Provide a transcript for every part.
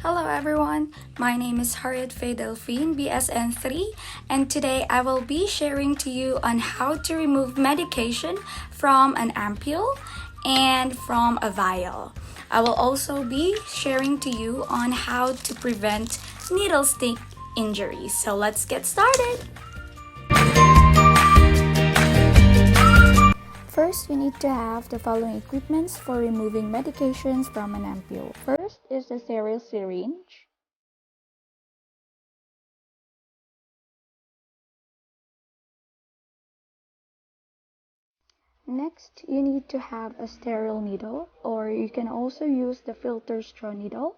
Hello everyone, my name is Harriet Faye Delfin, BSN 3, and today I will be sharing to you on how to remove medication from an ampule and from a vial. I will also be sharing to you on how to prevent needle stick injuries. So let's get started! First, we need to have the following equipments for removing medications from an ampule. First is the sterile syringe. Next, you need to have a sterile needle, or you can also use the filter straw needle.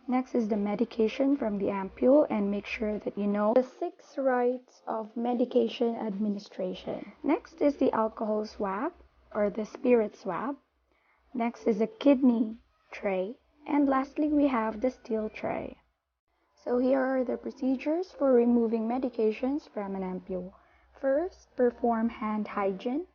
Next is the medication from the ampule, and make sure that you know the 6 rights of medication administration. Next is the alcohol swab, or the spirit swab. Next is a kidney tray. And lastly, we have the steel tray. So here are the procedures for removing medications from an ampule. First, perform hand hygiene.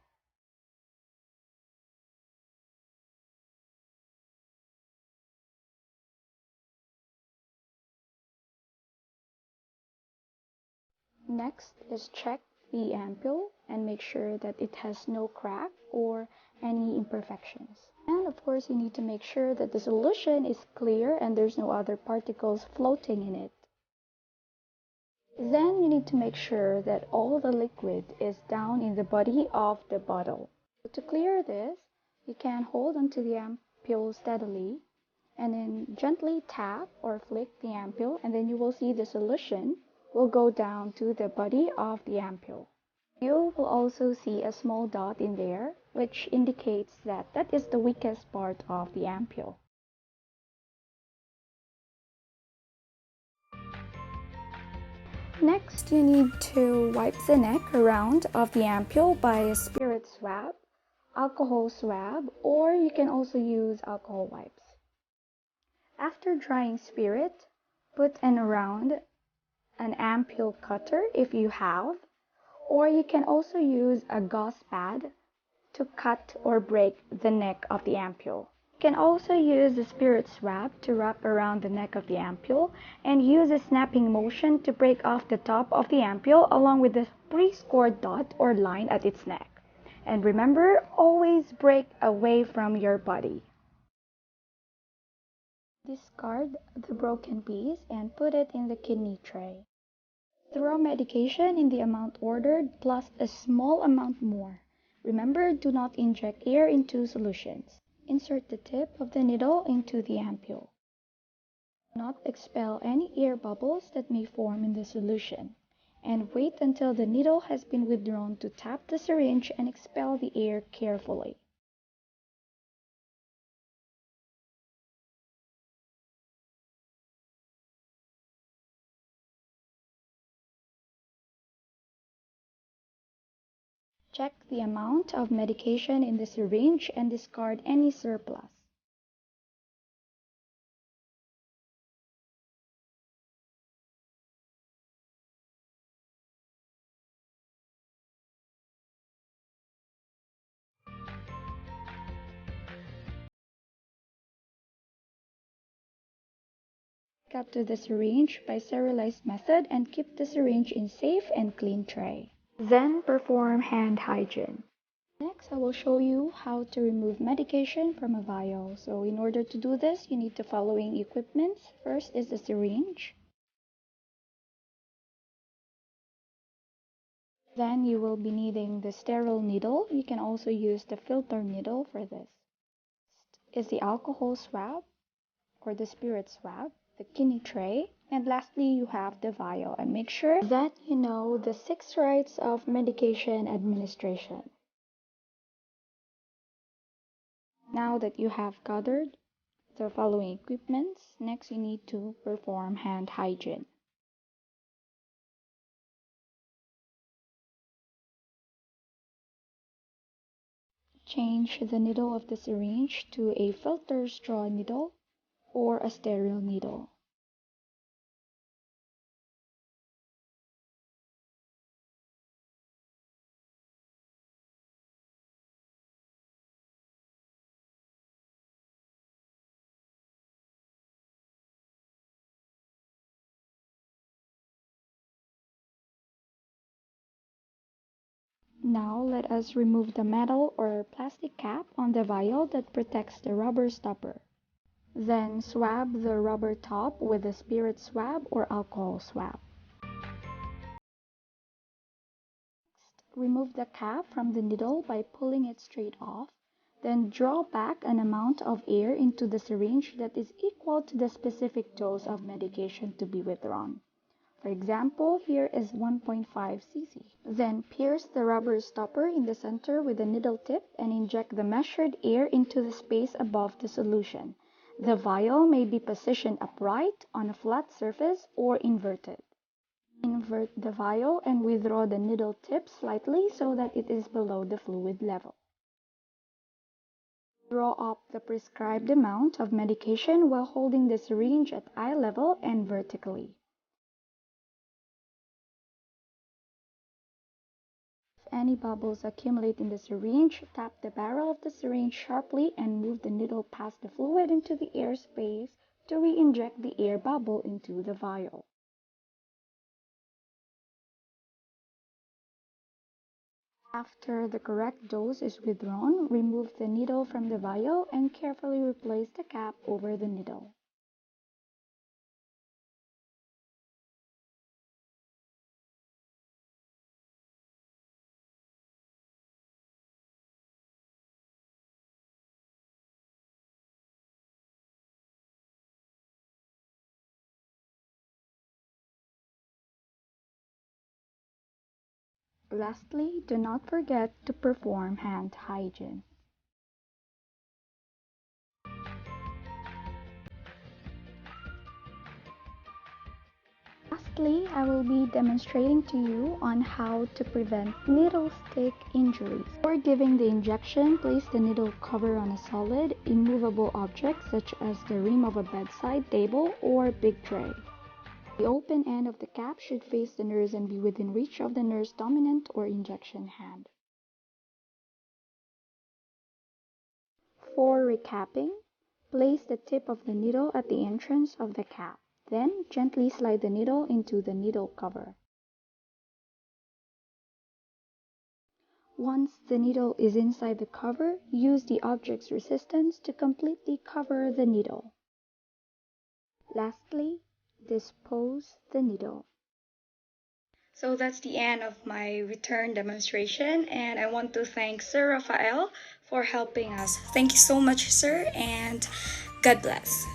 Next is check the ampule and make sure that it has no crack or any imperfections. And of course, you need to make sure that the solution is clear and there's no other particles floating in it. Then you need to make sure that all the liquid is down in the body of the bottle. To clear this, you can hold onto the ampule steadily and then gently tap or flick the ampule, and then you will see the solution will go down to the body of the ampule. You will also see a small dot in there, which indicates that that is the weakest part of the ampule. Next, you need to wipe the neck around of the ampule by a spirit swab, alcohol swab, or you can also use alcohol wipes. After drying spirit, put around an ampule cutter if you have, or you can also use a gauze pad to cut or break the neck of the ampule. You can also use the spirit swab to wrap around the neck of the ampule and use a snapping motion to break off the top of the ampule along with the pre-scored dot or line at its neck. And remember, always break away from your body. Discard the broken piece and put it in the kidney tray. Throw medication in the amount ordered plus a small amount more. Remember, do not inject air into solutions. Insert the tip of the needle into the ampule. Do not expel any air bubbles that may form in the solution. And wait until the needle has been withdrawn to tap the syringe and expel the air carefully. Check the amount of medication in the syringe and discard any surplus. Cut to the syringe by serialized method and keep the syringe in safe and clean tray. Then perform hand hygiene. Next, I will show you how to remove medication from a vial. So in order to do this, you need the following equipment. First is the syringe. Then you will be needing the sterile needle. You can also use the filter needle for this. Next is the alcohol swab or the spirit swab, the kidney tray, and lastly you have the vial. And make sure that you know the 6 rights of medication administration. Now that you have gathered the following equipments, next you need to perform hand hygiene. Change the needle of the syringe to a filter straw needle or a sterile needle. Now let us remove the metal or plastic cap on the vial that protects the rubber stopper. Then swab the rubber top with a spirit swab or alcohol swab. Remove the cap from the needle by pulling it straight off. Then draw back an amount of air into the syringe that is equal to the specific dose of medication to be withdrawn. For example, here is 1.5 cc. Then pierce the rubber stopper in the center with a needle tip and inject the measured air into the space above the solution. The vial may be positioned upright on a flat surface or inverted. Invert the vial and withdraw the needle tip slightly so that it is below the fluid level. Draw up the prescribed amount of medication while holding the syringe at eye level and vertically. If any bubbles accumulate in the syringe, tap the barrel of the syringe sharply and move the needle past the fluid into the air space to re-inject the air bubble into the vial. After the correct dose is withdrawn, remove the needle from the vial and carefully replace the cap over the needle. Lastly, do not forget to perform hand hygiene. Lastly, I will be demonstrating to you on how to prevent needle stick injuries. Before giving the injection, place the needle cover on a solid, immovable object such as the rim of a bedside table or big tray. The open end of the cap should face the nurse and be within reach of the nurse's dominant or injection hand. For recapping, place the tip of the needle at the entrance of the cap. Then gently slide the needle into the needle cover. Once the needle is inside the cover, use the object's resistance to completely cover the needle. Lastly, dispose the needle. So that's the end of my return demonstration, and I want to thank Sir Raphael for helping us. Thank you so much, sir, and God bless.